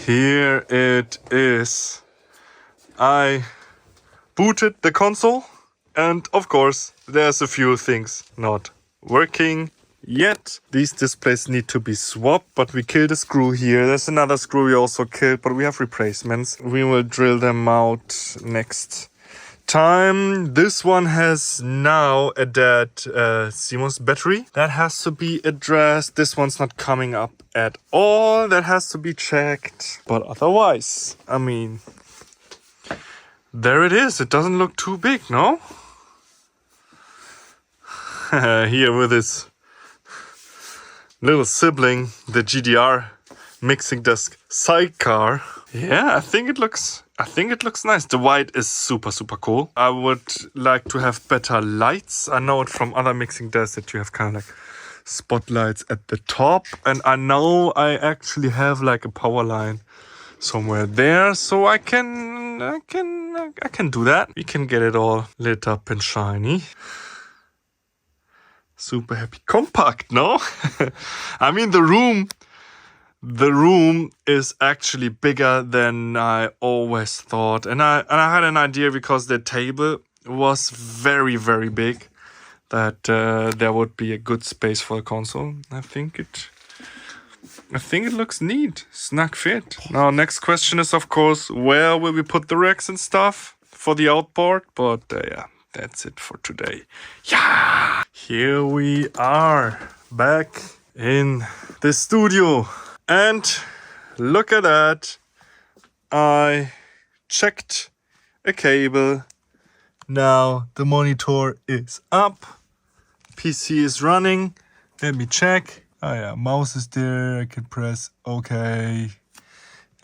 Here it is. I booted the console, and of course there's a few things not working yet. These displays need to be swapped, but we killed a screw here. There's another screw we also killed, but we have replacements. We will drill them out next time. This one has now a dead CMOS battery. That has to be addressed. This one's not coming up at all. That has to be checked. But otherwise, I mean, there it is. It doesn't look too big, no? Here with his little sibling, the GDR mixing desk sidecar. Yeah, I think it looks nice. The white is super cool. I would like to have better lights. I know it from other mixing desks that you have kind of like spotlights at the top, and I know I actually have like a power line somewhere there, so I can do that. We can get it all lit up and shiny. Super happy. Compact, no? I mean, the room is actually bigger than I always thought. And I had an idea because the table was very big, that there would be a good space for a console. I think it looks neat. Snug fit. Now, next question is, of course, where will we put the racks and stuff for the outboard? But yeah. That's it for today. Yeah! Here we are, back in the studio. And look at that. I checked a cable. Now the monitor is up. PC is running. Let me check. Oh yeah, mouse is there. I can press OK.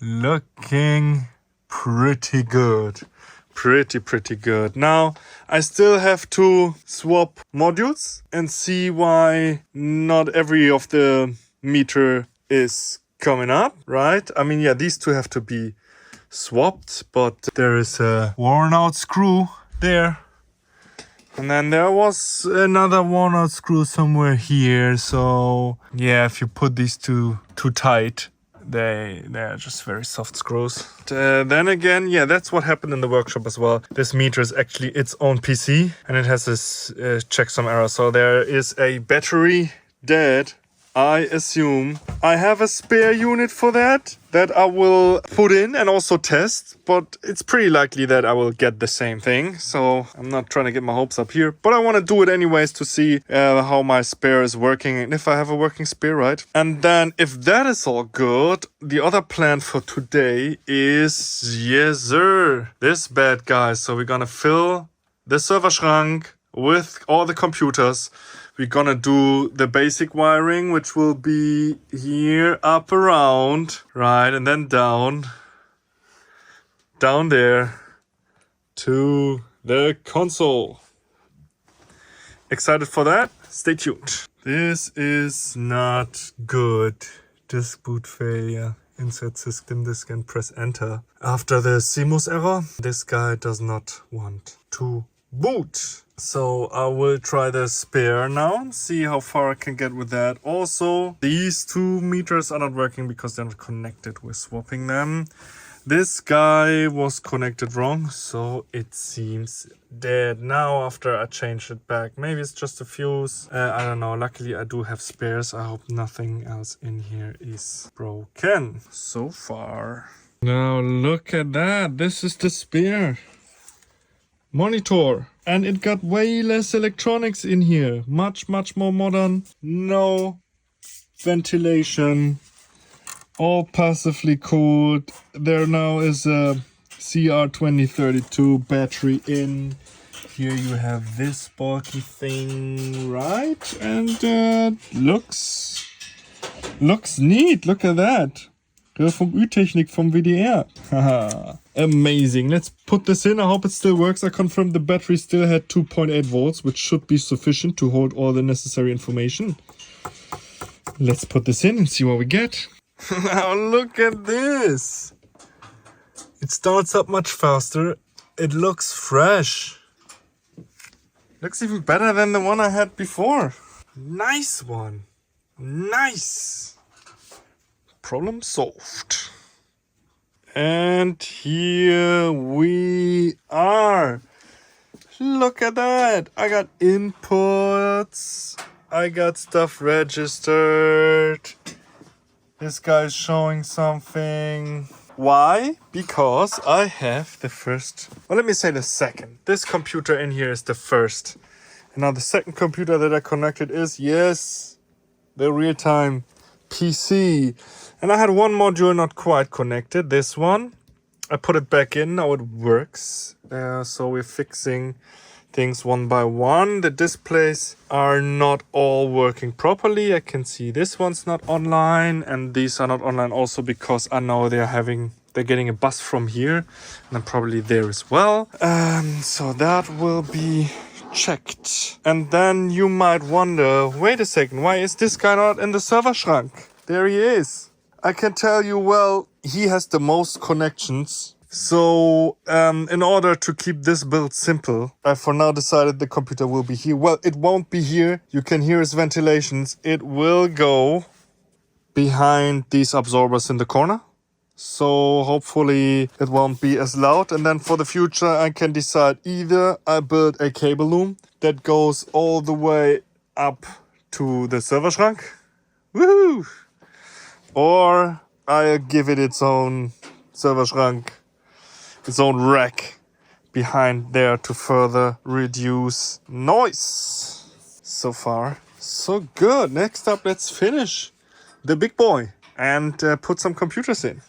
Looking pretty good. Pretty good. Now, I still have to swap modules and see why not every of the meter is coming up, right? I mean, yeah, these two have to be swapped, but there is a worn out screw there. And then there was another worn out screw somewhere here. So yeah, if you put these two too tight, they're just very soft screws. Then again, yeah, that's what happened in the workshop as well. This meter is actually its own PC, and it has this checksum error. So there is a battery dead. I assume I have a spare unit for that I will put in and also test, but it's pretty likely that I will get the same thing. So I'm not trying to get my hopes up here, but I want to do it anyways to see how my spare is working and if I have a working spare, right? And then if that is all good, the other plan for today is, yes sir, this bad guy. So we're gonna fill the server schrank with all the computers. We're gonna do the basic wiring, which will be here, up around, right, and then down there to the console. Excited for that? Stay tuned. This is not good. Disk boot failure. Insert system disk and press enter. After the CMOS error, this guy does not want to boot. So I will try the spare now and see how far I can get with that. Also, these two meters are not working because they're not connected. We're swapping them. This guy was connected wrong, so it seems dead now after I changed it back. Maybe it's just a fuse. I don't know. Luckily, I do have spares. I hope nothing else in here is broken so far. Now look at that. This is the spare monitor, and it got way less electronics in here. Much more modern. No ventilation, all passively cooled. There now is a CR2032 battery in here. You have this bulky thing, right? And looks neat. Look at that. Hörfunk Ü-Technik vom WDR. Haha. Amazing. Let's put this in. I hope it still works. I confirmed the battery still had 2.8 volts, which should be sufficient to hold all the necessary information. Let's put this in and see what we get. Now look at this. It starts up much faster. It looks fresh. Looks even better than the one I had before. Nice one. Nice. Problem solved. And here we are. Look at that. I got inputs. I got stuff registered. This guy's showing something. Why? Because I have the first, well, let me say the second. This computer in here is the first. And now the second computer that I connected is, yes, the real-time PC. And I had one module not quite connected, this one. I put it back in, now it works. So we're fixing things one by one. The displays are not all working properly. I can see this one's not online, and these are not online also because I know they're getting a bus from here, and I'm probably there as well. So that will be checked. And then you might wonder, wait a second, why is this guy not in the server schrank? There he is. I can tell you, well, he has the most connections. So, in order to keep this build simple, I for now decided the computer will be here. Well, it won't be here. You can hear his ventilations. It will go behind these absorbers in the corner. So hopefully it won't be as loud. And then for the future, I can decide either I build a cable loom that goes all the way up to the server schrank. Woohoo! Or I'll give it its own server schrank, its own rack behind there to further reduce noise. So far, so good. Next up, let's finish the big boy and put some computers in.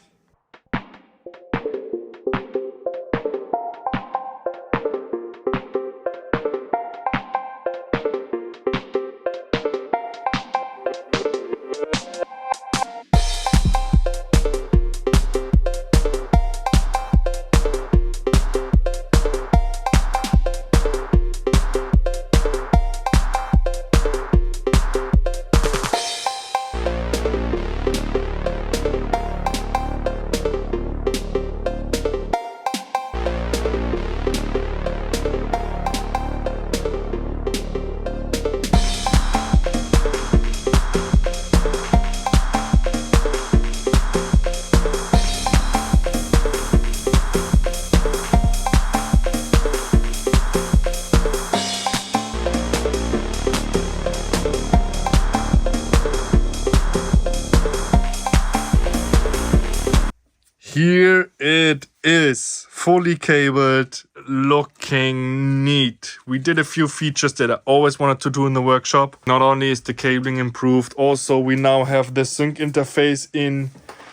Here it is, fully cabled, looking neat. We did a few features that I always wanted to do in the workshop. Not only is the cabling improved, also we now have the sync interface in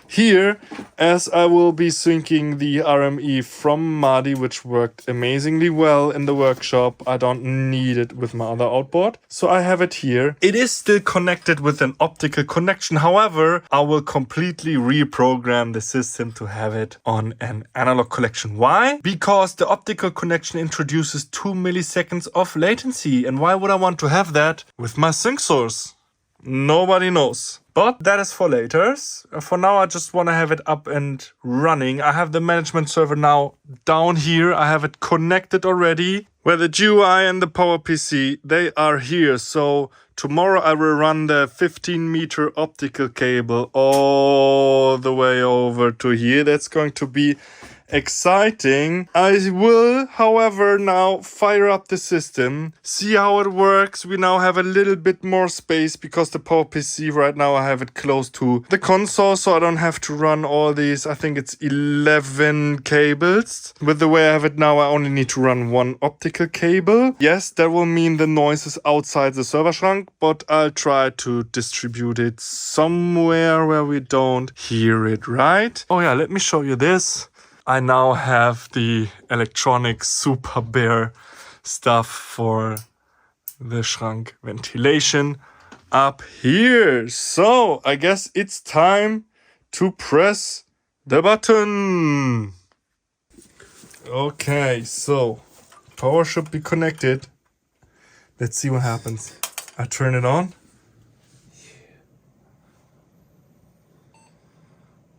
here, as I will be syncing the RME from Madi, which worked amazingly well in the workshop. I don't need it with my other outboard, so I have it here. It is still connected with an optical connection. However, I will completely reprogram the system to have it on an analog connection. Why? Because the optical connection introduces 2 milliseconds of latency. And why would I want to have that with my sync source? Nobody knows. But that is for later. For now, I just want to have it up and running. I have the management server now down here. I have it connected already. Where the GUI and the PowerPC, they are here. So tomorrow I will run the 15-meter optical cable all the way over to here. That's going to be exciting. I will, however, now fire up the system, see how it works. We now have a little bit more space because the PowerPC right now I have it close to the console, so I don't have to run all these. I think it's 11 cables. With the way I have it now, I only need to run one optical cable. Yes, that will mean the noise is outside the server schrank, but I'll try to distribute it somewhere where we don't hear it, right? Oh yeah, let me show you this. I now have the electronic Super Bear stuff for the schrank ventilation up here. So I guess it's time to press the button. Okay, so power should be connected. Let's see what happens. I turn it on.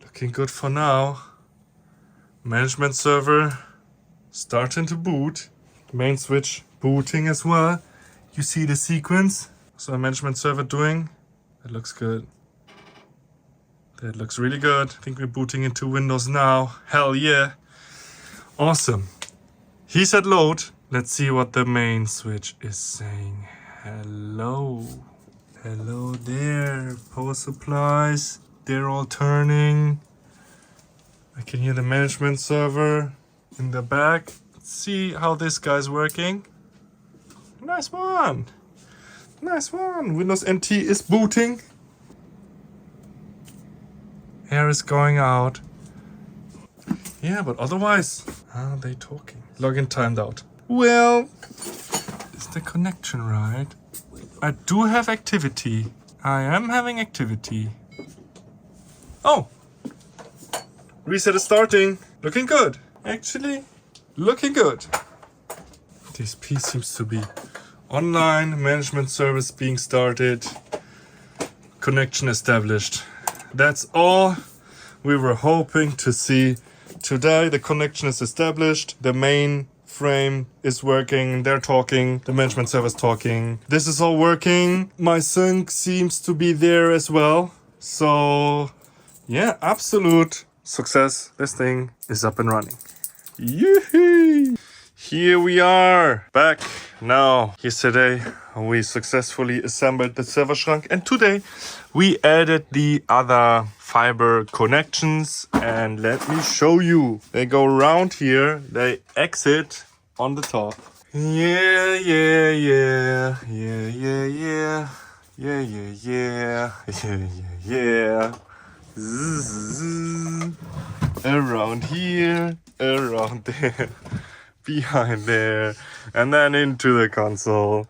Looking good for now. Management server starting to boot. Main switch booting as well. You see the sequence. So management server doing. That looks good. That looks really good. I think we're booting into Windows now. Hell yeah. Awesome. He said load. Let's see what the main switch is saying. Hello. Hello there. Power supplies. They're all turning. I can hear the management server in the back. Let's see how this guy's working. Nice one. Nice one. Windows NT is booting. Air is going out. Yeah, but otherwise, how are they talking? Login timed out. Well, is the connection right? I do have activity. I am having activity. Oh! Reset is starting. Looking good. Actually, looking good. This piece seems to be online. Management service being started. Connection established. That's all we were hoping to see today. The connection is established. The main frame is working. They're talking. The management server is talking. This is all working. My sync seems to be there as well. So yeah, absolute success. This thing is up and running. Yoo-hoo! Here we are back now. Yesterday we successfully assembled the server shrunk, and today we added the other fiber connections, and let me show you. They go around here, they exit on the top. Yeah, yeah, yeah, yeah, yeah, yeah, yeah, yeah, yeah, yeah, yeah, yeah. Zzz, around here, around there, behind there, and then into the console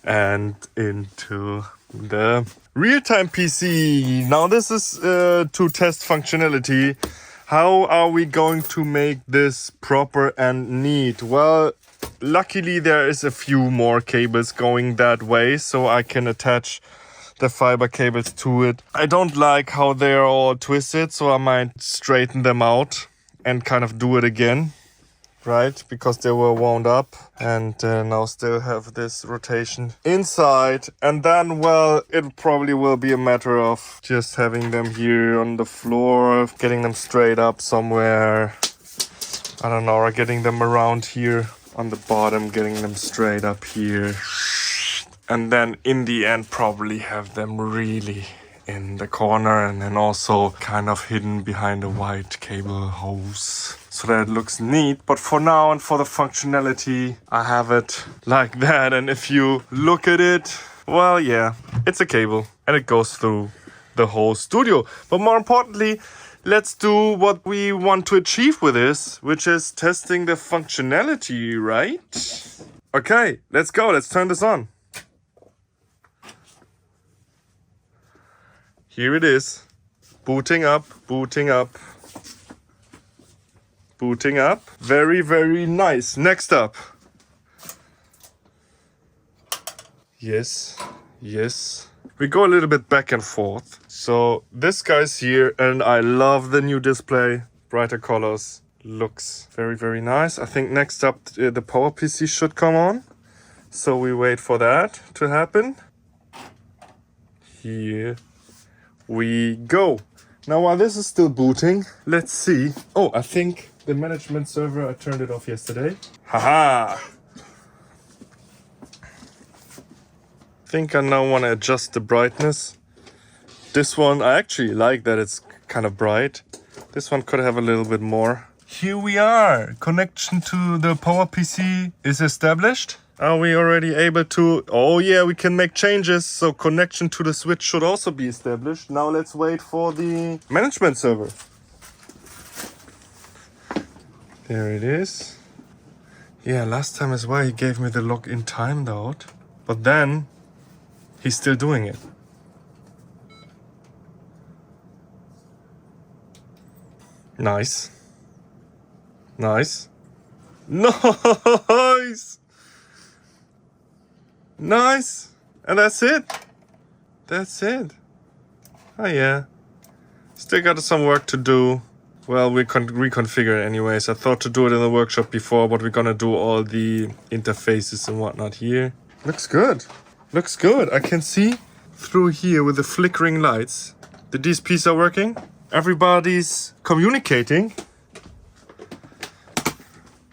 and into the real-time PC. Now this is to test functionality. How are we going to make this proper and neat? Well, luckily there is a few more cables going that way, so I can attach the fiber cables to it. I don't like how they're all twisted, so I might straighten them out and kind of do it again. Right, because they were wound up and now still have this rotation inside. And then, well, it probably will be a matter of just having them here on the floor, getting them straight up somewhere. I don't know, or getting them around here on the bottom, getting them straight up here. And then in the end, probably have them really in the corner and then also kind of hidden behind a white cable hose, so that it looks neat. But for now and for the functionality, I have it like that. And if you look at it, well, yeah, it's a cable and it goes through the whole studio. But more importantly, let's do what we want to achieve with this, which is testing the functionality, right? Okay, let's go. Let's turn this on. Here it is. Booting up, booting up. Booting up. Very, very nice. Next up. Yes, yes. We go a little bit back and forth. So this guy's here, and I love the new display. Brighter colors. Looks very, very nice. I think next up the Power PC should come on. So we wait for that to happen. Here we go. Now while this is still booting, let's see. Oh, I think the management server, I turned it off yesterday. Haha! I think I now want to adjust the brightness. This one, I actually like that it's kind of bright. This one could have a little bit more. Here we are. Connection to the Power PC is established. Are we already able to... Oh yeah, we can make changes. So connection to the switch should also be established. Now let's wait for the management server. There it is. Yeah, last time as well he gave me the login timed out. But then he's still doing it. Nice. Nice. Nice! Nice! And that's it. That's it. Oh yeah. Still got some work to do. Well, we can reconfigure it anyways. I thought to do it in the workshop before, but we're gonna do all the interfaces and whatnot here. Looks good. Looks good. I can see through here with the flickering lights The DSPs are working. Everybody's communicating.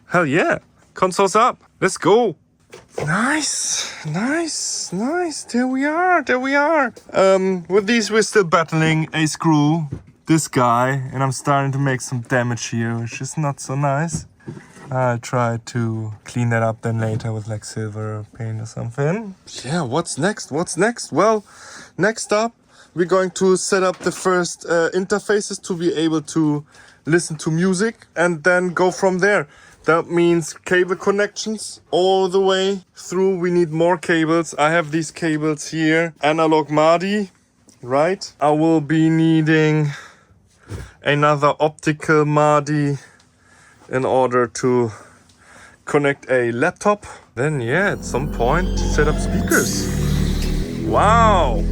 Hell yeah. Console's up. Let's go. Nice. Nice. Nice. There we are. There we are. With these, we're still battling a screw. This guy. And I'm starting to make some damage here, which is not so nice. I'll try to clean that up then later with like silver paint or something. Yeah, what's next? What's next? Well, next up, we're going to set up the first interfaces to be able to listen to music and then go from there. That means cable connections all the way through. We need more cables. I have these cables here. Analog MADI, right? I will be needing another optical MADI in order to connect a laptop. Then yeah, at some point set up speakers. Wow.